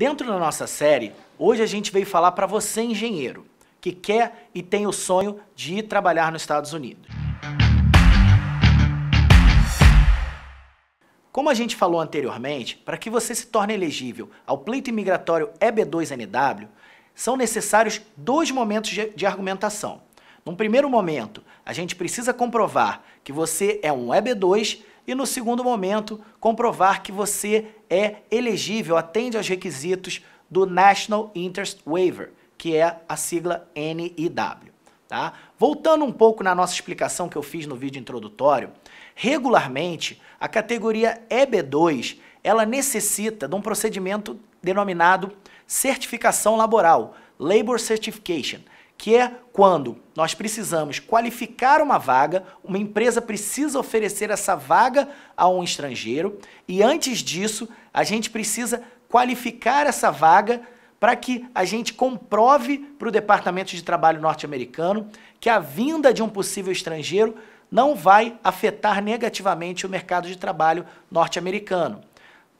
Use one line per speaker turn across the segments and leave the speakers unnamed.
Dentro da nossa série, hoje a gente veio falar para você, engenheiro, que quer e tem o sonho de ir trabalhar nos Estados Unidos. Como a gente falou anteriormente, para que você se torne elegível ao pleito imigratório EB2NW, são necessários dois momentos de argumentação. Num primeiro momento, a gente precisa comprovar que você é um EB2 e no segundo momento, comprovar que você é elegível, atende aos requisitos do National Interest Waiver, que é a sigla NIW. Tá? Voltando um pouco na nossa explicação que eu fiz no vídeo introdutório, regularmente a categoria EB2 ela necessita de um procedimento denominado certificação laboral, Labor Certification, que é quando nós precisamos qualificar uma vaga, uma empresa precisa oferecer essa vaga a um estrangeiro e antes disso a gente precisa qualificar essa vaga para que a gente comprove para o Departamento de Trabalho norte-americano que a vinda de um possível estrangeiro não vai afetar negativamente o mercado de trabalho norte-americano.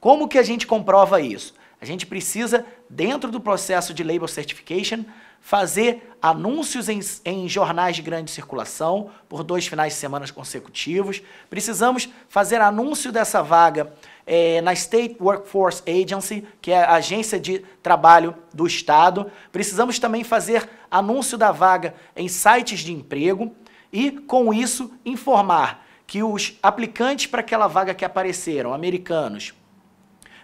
Como que a gente comprova isso? A gente precisa, dentro do processo de Labor Certification, fazer anúncios em jornais de grande circulação por 2 finais de semana consecutivos. Precisamos fazer anúncio dessa vaga na State Workforce Agency, que é a agência de trabalho do Estado. Precisamos também fazer anúncio da vaga em sites de emprego e, com isso, informar que os aplicantes para aquela vaga que apareceram, americanos,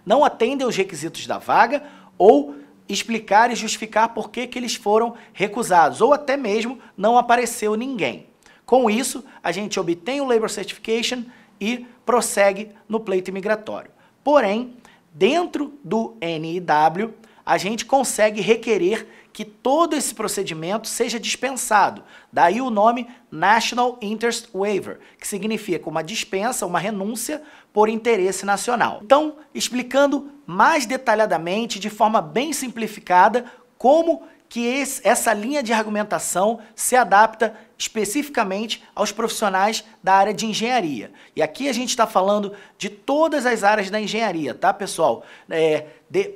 não atendem aos requisitos da vaga ou explicar e justificar por que eles foram recusados, ou até mesmo não apareceu ninguém. Com isso, a gente obtém o Labor Certification e prossegue no pleito imigratório. Porém, dentro do NIW, a gente consegue requerer que todo esse procedimento seja dispensado. Daí o nome National Interest Waiver, que significa uma dispensa, uma renúncia por interesse nacional. Então, explicando mais detalhadamente, de forma bem simplificada, como que essa linha de argumentação se adapta especificamente aos profissionais da área de engenharia. E aqui a gente está falando de todas as áreas da engenharia, tá, pessoal?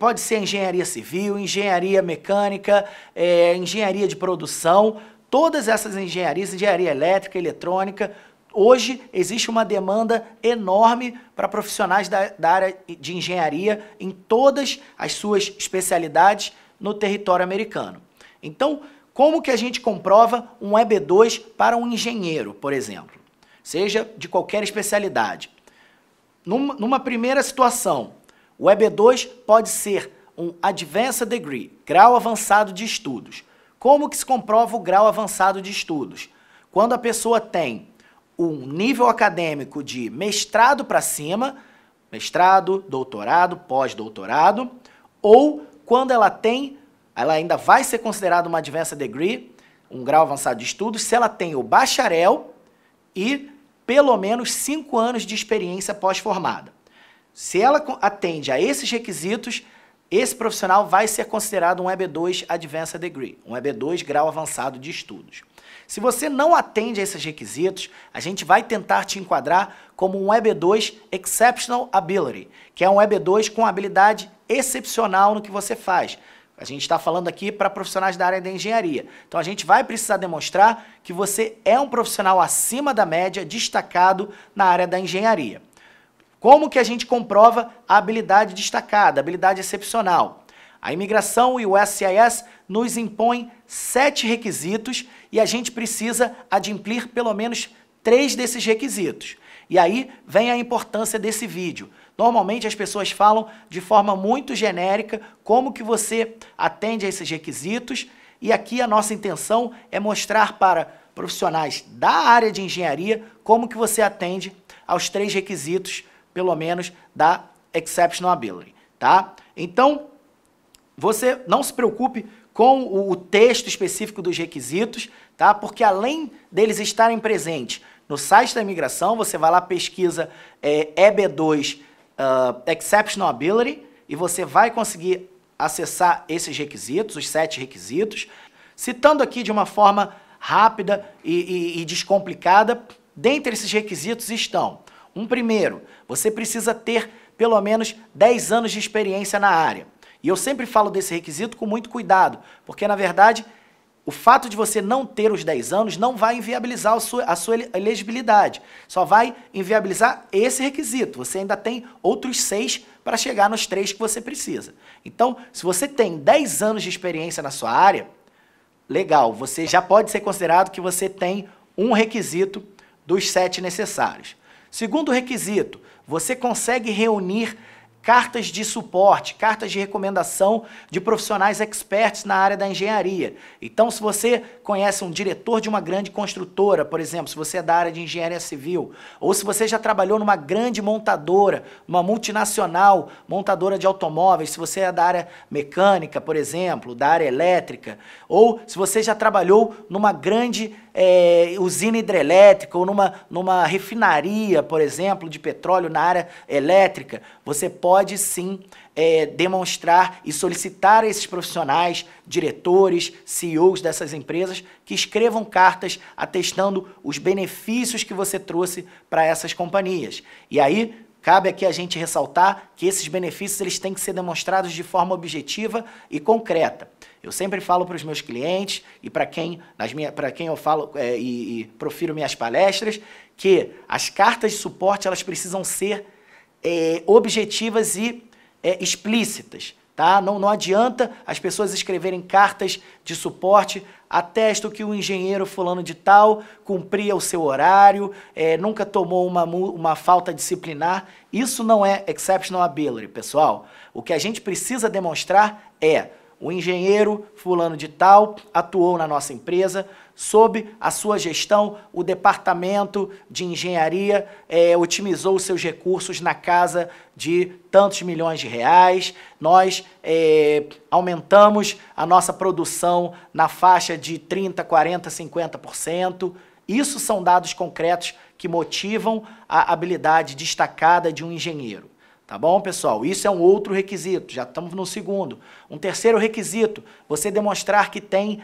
Pode ser engenharia civil, engenharia mecânica, engenharia de produção, todas essas engenharias, engenharia elétrica, eletrônica. Hoje existe uma demanda enorme para profissionais da área de engenharia em todas as suas especialidades no território americano. Então, como que a gente comprova um EB2 para um engenheiro, por exemplo? Seja de qualquer especialidade. Numa primeira situação, o EB2 pode ser um Advanced Degree, grau avançado de estudos. Como que se comprova o grau avançado de estudos? Quando a pessoa tem um nível acadêmico de mestrado para cima, mestrado, doutorado, pós-doutorado, ou quando ela ainda vai ser considerada uma Advanced Degree, um grau avançado de estudos, se ela tem o bacharel e pelo menos 5 anos de experiência pós-formada. Se ela atende a esses requisitos, esse profissional vai ser considerado um EB2 Advanced Degree, um EB2 grau avançado de estudos. Se você não atende a esses requisitos, a gente vai tentar te enquadrar como um EB2 Exceptional Ability, que é um EB2 com habilidade excepcional no que você faz. A gente está falando aqui para profissionais da área da engenharia. Então, a gente vai precisar demonstrar que você é um profissional acima da média, destacado na área da engenharia. Como que a gente comprova a habilidade destacada, a habilidade excepcional? A imigração e o USCIS nos impõem 7 requisitos e a gente precisa adimplir pelo menos 3 desses requisitos. E aí vem a importância desse vídeo. Normalmente as pessoas falam de forma muito genérica como que você atende a esses requisitos e aqui a nossa intenção é mostrar para profissionais da área de engenharia como que você atende aos 3 requisitos, pelo menos, da Exceptional Ability, tá? Então, você não se preocupe com o texto específico dos requisitos, tá? Porque além deles estarem presentes no site da imigração, você vai lá, pesquisa EB2 Exceptional Ability e você vai conseguir acessar esses requisitos, os 7 requisitos. Citando aqui de uma forma rápida e descomplicada, dentre esses requisitos estão: primeiro, você precisa ter pelo menos 10 anos de experiência na área. E eu sempre falo desse requisito com muito cuidado, porque, na verdade, o fato de você não ter os 10 anos não vai inviabilizar a sua elegibilidade. Só vai inviabilizar esse requisito. Você ainda tem outros 6 para chegar nos 3 que você precisa. Então, se você tem 10 anos de experiência na sua área, legal, você já pode ser considerado que você tem um requisito dos 7 necessários. Segundo requisito, você consegue reunir cartas de suporte, cartas de recomendação de profissionais experts na área da engenharia. Então, se você conhece um diretor de uma grande construtora, por exemplo, se você é da área de engenharia civil, ou se você já trabalhou numa grande montadora, uma multinacional montadora de automóveis, se você é da área mecânica, por exemplo, da área elétrica, ou se você já trabalhou numa grande usina hidrelétrica ou numa refinaria, por exemplo, de petróleo na área elétrica, você pode sim demonstrar e solicitar a esses profissionais, diretores, CEOs dessas empresas, que escrevam cartas atestando os benefícios que você trouxe para essas companhias. E aí, cabe aqui a gente ressaltar que esses benefícios eles têm que ser demonstrados de forma objetiva e concreta. Eu sempre falo para os meus clientes e para quem eu falo e profiro minhas palestras que as cartas de suporte elas precisam ser objetivas e explícitas. Tá? Não adianta as pessoas escreverem cartas de suporte, atesto que o engenheiro fulano de tal cumpria o seu horário, nunca tomou uma falta disciplinar. Isso não é exceptional ability, pessoal. O que a gente precisa demonstrar é o engenheiro fulano de tal atuou na nossa empresa, sob a sua gestão, o departamento de engenharia otimizou os seus recursos na casa de tantos milhões de reais, nós aumentamos a nossa produção na faixa de 30%, 40%, 50%. Isso são dados concretos que motivam a habilidade destacada de um engenheiro. Tá bom, pessoal? Isso é um outro requisito, já estamos no segundo. Um terceiro requisito, você demonstrar que tem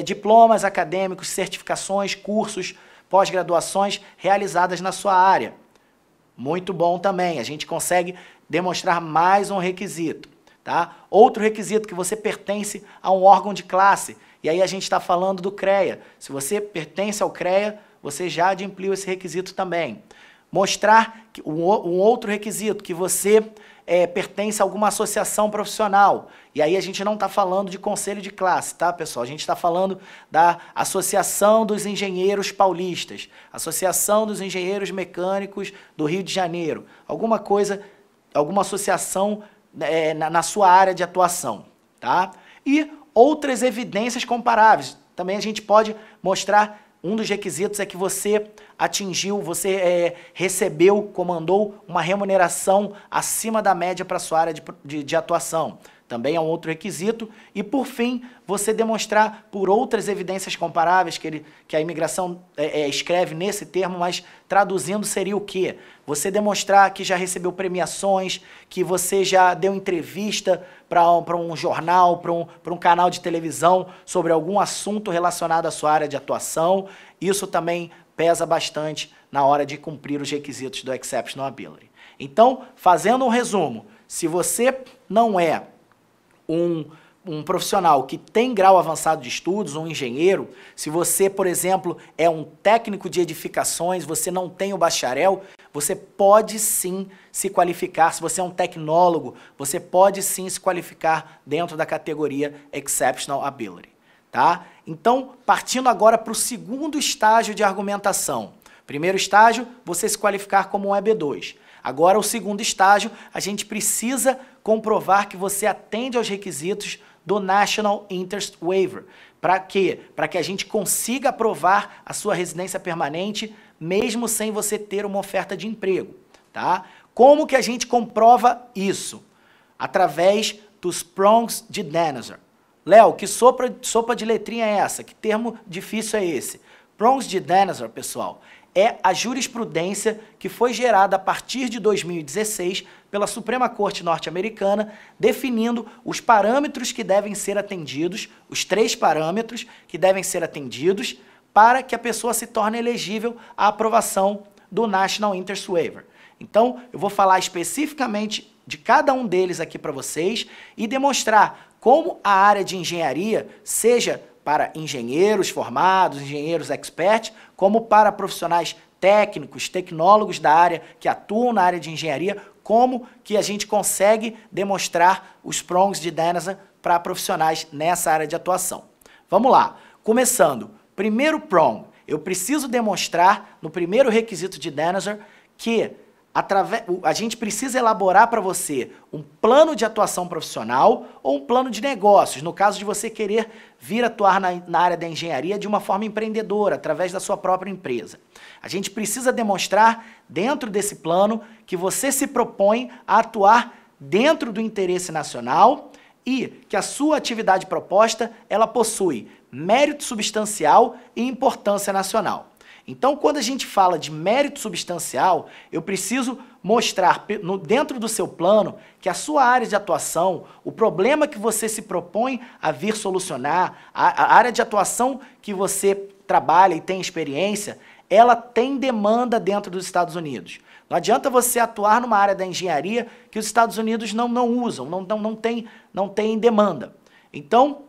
diplomas acadêmicos, certificações, cursos, pós-graduações realizadas na sua área. Muito bom também, a gente consegue demonstrar mais um requisito. Tá? Outro requisito, que você pertence a um órgão de classe, e aí a gente está falando do CREA. Se você pertence ao CREA, você já adimpliu esse requisito também. Mostrar um outro requisito, que você pertence a alguma associação profissional. E aí a gente não está falando de conselho de classe, tá, pessoal? A gente está falando da Associação dos Engenheiros Paulistas, Associação dos Engenheiros Mecânicos do Rio de Janeiro. Alguma coisa, alguma associação na sua área de atuação, tá? E outras evidências comparáveis. Também a gente pode mostrar. Um dos requisitos é que você atingiu, você recebeu, comandou uma remuneração acima da média para a sua área de atuação. Também é um outro requisito. E, por fim, você demonstrar por outras evidências comparáveis, que a imigração escreve nesse termo, mas traduzindo seria o quê? Você demonstrar que já recebeu premiações, que você já deu entrevista para um jornal, para um canal de televisão sobre algum assunto relacionado à sua área de atuação. Isso também pesa bastante na hora de cumprir os requisitos do Exceptional Ability. Então, fazendo um resumo, se você não é um profissional que tem grau avançado de estudos, um engenheiro, se você, por exemplo, é um técnico de edificações, você não tem o bacharel, você pode sim se qualificar. Se você é um tecnólogo, você pode sim se qualificar dentro da categoria Exceptional Ability. Tá? Então, partindo agora para o segundo estágio de argumentação. Primeiro estágio, você se qualificar como um EB2. Agora, o segundo estágio, a gente precisa comprovar que você atende aos requisitos do National Interest Waiver. Para quê? Para que a gente consiga aprovar a sua residência permanente, mesmo sem você ter uma oferta de emprego. Tá? Como que a gente comprova isso? Através dos prongs de Danaher. Léo, que sopa de letrinha é essa? Que termo difícil é esse? Prongs de Danaher, pessoal, é a jurisprudência que foi gerada a partir de 2016 pela Suprema Corte norte-americana, definindo os parâmetros que devem ser atendidos, os 3 parâmetros que devem ser atendidos para que a pessoa se torne elegível à aprovação do National Interest Waiver. Então, eu vou falar especificamente de cada um deles aqui para vocês e demonstrar como a área de engenharia, seja para engenheiros formados, engenheiros experts, como para profissionais técnicos, tecnólogos da área que atuam na área de engenharia, como que a gente consegue demonstrar os prongs de Danaher para profissionais nessa área de atuação. Vamos lá, começando. Primeiro prong, eu preciso demonstrar no primeiro requisito de Danaher que a gente precisa elaborar para você um plano de atuação profissional ou um plano de negócios, no caso de você querer vir atuar na área da engenharia de uma forma empreendedora, através da sua própria empresa. A gente precisa demonstrar dentro desse plano que você se propõe a atuar dentro do interesse nacional e que a sua atividade proposta ela possui mérito substancial e importância nacional. Então, quando a gente fala de mérito substancial, eu preciso mostrar dentro do seu plano que a sua área de atuação, o problema que você se propõe a vir solucionar, a área de atuação que você trabalha e tem experiência, ela tem demanda dentro dos Estados Unidos. Não adianta você atuar numa área da engenharia que os Estados Unidos não usam, não tem demanda. Então,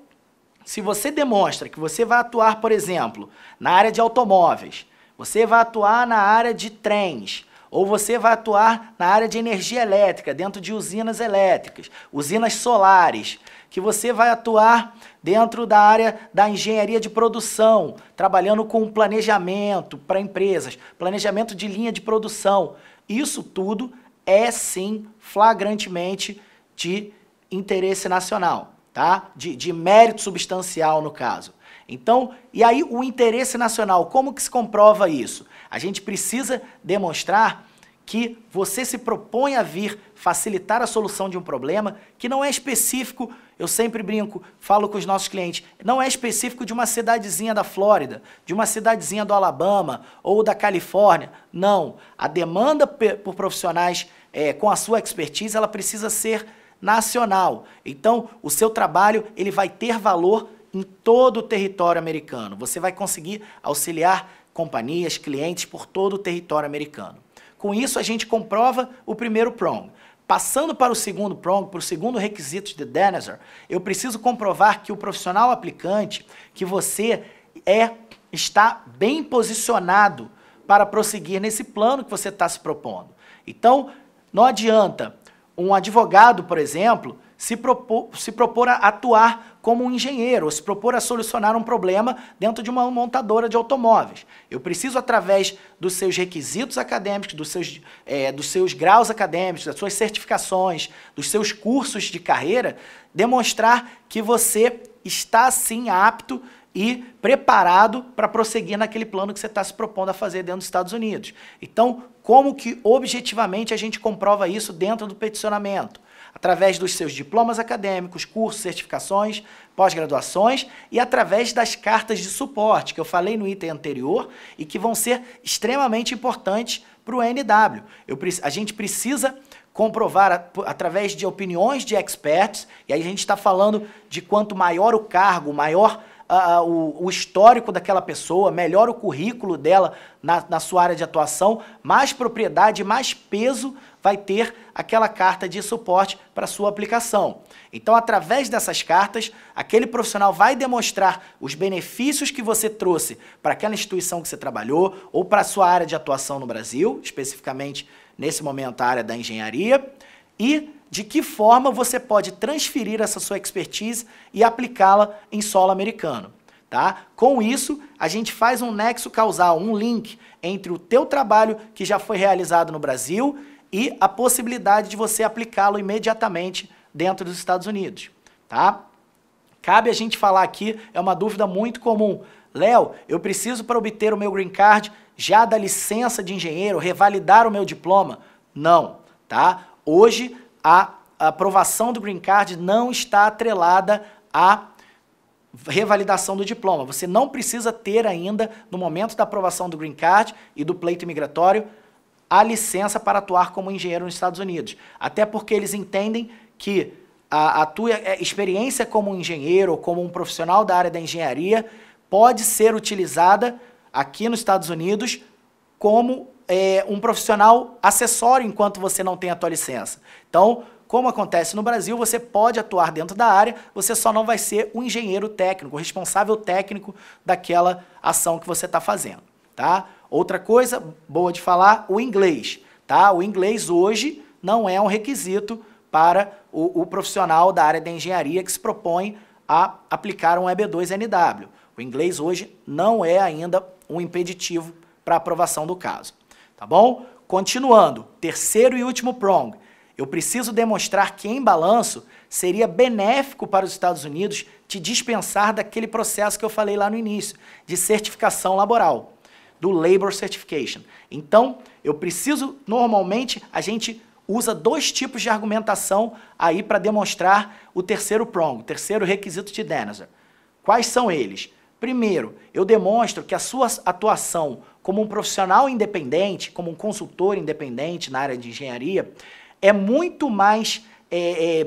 se você demonstra que você vai atuar, por exemplo, na área de automóveis, você vai atuar na área de trens, ou você vai atuar na área de energia elétrica, dentro de usinas elétricas, usinas solares, que você vai atuar dentro da área da engenharia de produção, trabalhando com planejamento para empresas, planejamento de linha de produção. Isso tudo é, sim, flagrantemente de interesse nacional, tá? De mérito substancial, no caso. Então, e aí o interesse nacional, como que se comprova isso? A gente precisa demonstrar que você se propõe a vir facilitar a solução de um problema que não é específico, eu sempre brinco, falo com os nossos clientes, não é específico de uma cidadezinha da Flórida, de uma cidadezinha do Alabama ou da Califórnia. Não, a demanda por profissionais com a sua expertise, ela precisa ser nacional. Então, o seu trabalho ele vai ter valor em todo o território americano. Você vai conseguir auxiliar companhias, clientes por todo o território americano. Com isso, a gente comprova o primeiro prong. Passando para o segundo prong, para o segundo requisito de Danaher, eu preciso comprovar que o profissional aplicante, que você está bem posicionado para prosseguir nesse plano que você está se propondo. Então, não adianta um advogado, por exemplo, se propor a atuar como um engenheiro, ou se propor a solucionar um problema dentro de uma montadora de automóveis. Eu preciso, através dos seus requisitos acadêmicos, dos seus graus acadêmicos, das suas certificações, dos seus cursos de carreira, demonstrar que você está, sim, apto e preparado para prosseguir naquele plano que você está se propondo a fazer dentro dos Estados Unidos. Então, como que objetivamente a gente comprova isso dentro do peticionamento? Através dos seus diplomas acadêmicos, cursos, certificações, pós-graduações e através das cartas de suporte, que eu falei no item anterior e que vão ser extremamente importantes para o NW. A gente precisa comprovar através de opiniões de experts, e aí a gente está falando de quanto maior o cargo, maior o histórico daquela pessoa, melhor o currículo dela na sua área de atuação, mais propriedade, mais peso vai ter aquela carta de suporte para sua aplicação. Então, através dessas cartas, aquele profissional vai demonstrar os benefícios que você trouxe para aquela instituição que você trabalhou ou para a sua área de atuação no Brasil, especificamente, nesse momento, a área da engenharia, e de que forma você pode transferir essa sua expertise e aplicá-la em solo americano. Tá? Com isso, a gente faz um nexo causal, um link entre o teu trabalho que já foi realizado no Brasil e a possibilidade de você aplicá-lo imediatamente dentro dos Estados Unidos. Tá? Cabe a gente falar aqui, é uma dúvida muito comum. Léo, eu preciso para obter o meu green card já da licença de engenheiro, revalidar o meu diploma? Não. Tá? Hoje, a aprovação do green card não está atrelada à revalidação do diploma. Você não precisa ter ainda, no momento da aprovação do green card e do pleito imigratório, a licença para atuar como engenheiro nos Estados Unidos. Até porque eles entendem que a tua experiência como engenheiro ou como um profissional da área da engenharia pode ser utilizada aqui nos Estados Unidos como um profissional acessório enquanto você não tem a tua licença. Então, como acontece no Brasil, você pode atuar dentro da área, você só não vai ser o engenheiro técnico, o responsável técnico daquela ação que você está fazendo, tá? Outra coisa boa de falar, o inglês, tá? O inglês hoje não é um requisito para o profissional da área da engenharia que se propõe a aplicar um EB2NW. O inglês hoje não é ainda um impeditivo para aprovação do caso, tá bom? Continuando, terceiro e último prong. Eu preciso demonstrar que, em balanço, seria benéfico para os Estados Unidos te dispensar daquele processo que eu falei lá no início, de certificação laboral, do Labor Certification. Então, eu preciso, normalmente, a gente usa dois tipos de argumentação aí para demonstrar o terceiro prong, o terceiro requisito de Denzer. Quais são eles? Primeiro, eu demonstro que a sua atuação como um profissional independente, como um consultor independente na área de engenharia, é muito mais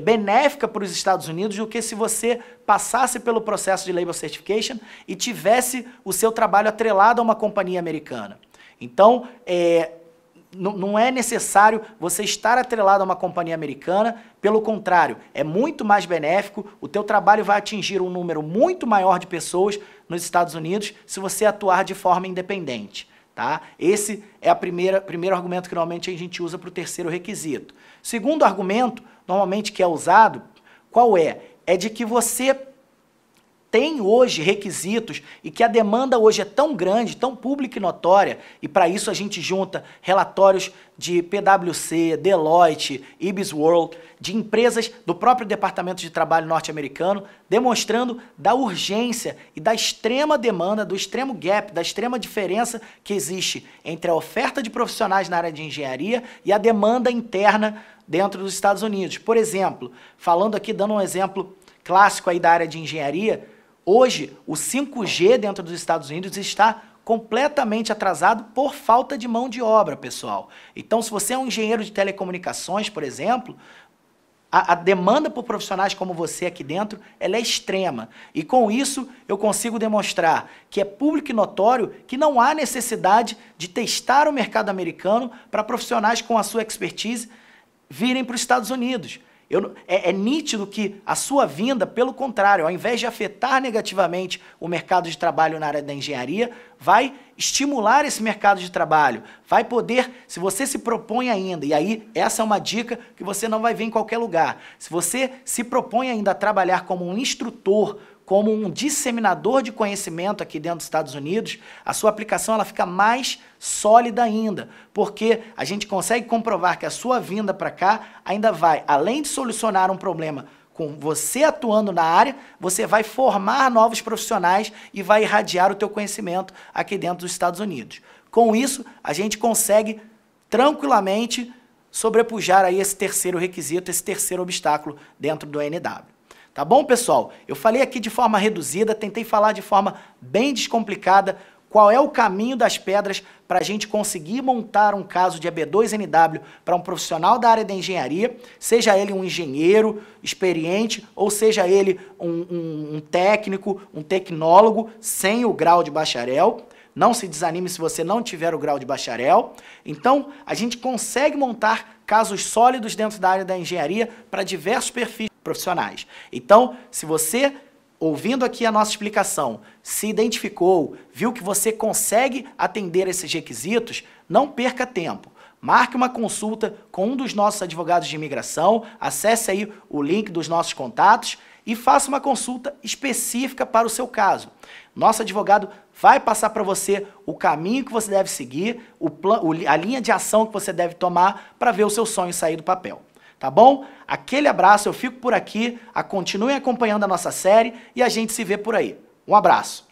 benéfica para os Estados Unidos do que se você passasse pelo processo de Labor Certification e tivesse o seu trabalho atrelado a uma companhia americana. Então, não é necessário você estar atrelado a uma companhia americana, pelo contrário, é muito mais benéfico, o teu trabalho vai atingir um número muito maior de pessoas nos Estados Unidos se você atuar de forma independente. Tá? Esse é o primeiro argumento que normalmente a gente usa para o terceiro requisito. Segundo argumento, normalmente que é usado, qual é? É de que você tem hoje requisitos e que a demanda hoje é tão grande, tão pública e notória, e para isso a gente junta relatórios de PwC, Deloitte, IBISWorld, de empresas do próprio Departamento de Trabalho norte-americano, demonstrando da urgência e da extrema demanda, do extremo gap, da extrema diferença que existe entre a oferta de profissionais na área de engenharia e a demanda interna dentro dos Estados Unidos. Por exemplo, falando aqui, dando um exemplo clássico aí da área de engenharia, hoje, o 5G dentro dos Estados Unidos está completamente atrasado por falta de mão de obra, pessoal. Então, se você é um engenheiro de telecomunicações, por exemplo, a demanda por profissionais como você aqui dentro, ela é extrema. E com isso, eu consigo demonstrar que é público e notório que não há necessidade de testar o mercado americano para profissionais com a sua expertise virem para os Estados Unidos. É nítido que a sua vinda, pelo contrário, ao invés de afetar negativamente o mercado de trabalho na área da engenharia, vai estimular esse mercado de trabalho, vai poder, se você se propõe ainda, e aí essa é uma dica que você não vai ver em qualquer lugar, se você se propõe ainda a trabalhar como um instrutor, como um disseminador de conhecimento aqui dentro dos Estados Unidos, a sua aplicação ela fica mais sólida ainda, porque a gente consegue comprovar que a sua vinda para cá ainda vai, além de solucionar um problema com você atuando na área, você vai formar novos profissionais e vai irradiar o teu conhecimento aqui dentro dos Estados Unidos. Com isso, a gente consegue tranquilamente sobrepujar aí esse terceiro requisito, esse terceiro obstáculo dentro do NW. Tá bom, pessoal? Eu falei aqui de forma reduzida, tentei falar de forma bem descomplicada qual é o caminho das pedras para a gente conseguir montar um caso de EB2NW para um profissional da área da engenharia, seja ele um engenheiro experiente ou seja ele um técnico, um tecnólogo sem o grau de bacharel. Não se desanime se você não tiver o grau de bacharel. Então, a gente consegue montar casos sólidos dentro da área da engenharia para diversos perfis profissionais. Então, se você, ouvindo aqui a nossa explicação, se identificou, viu que você consegue atender esses requisitos, não perca tempo. Marque uma consulta com um dos nossos advogados de imigração, acesse aí o link dos nossos contatos e faça uma consulta específica para o seu caso. Nosso advogado vai passar para você o caminho que você deve seguir, a linha de ação que você deve tomar para ver o seu sonho sair do papel. Tá bom? Aquele abraço, eu fico por aqui, continuem acompanhando a nossa série e a gente se vê por aí. Um abraço!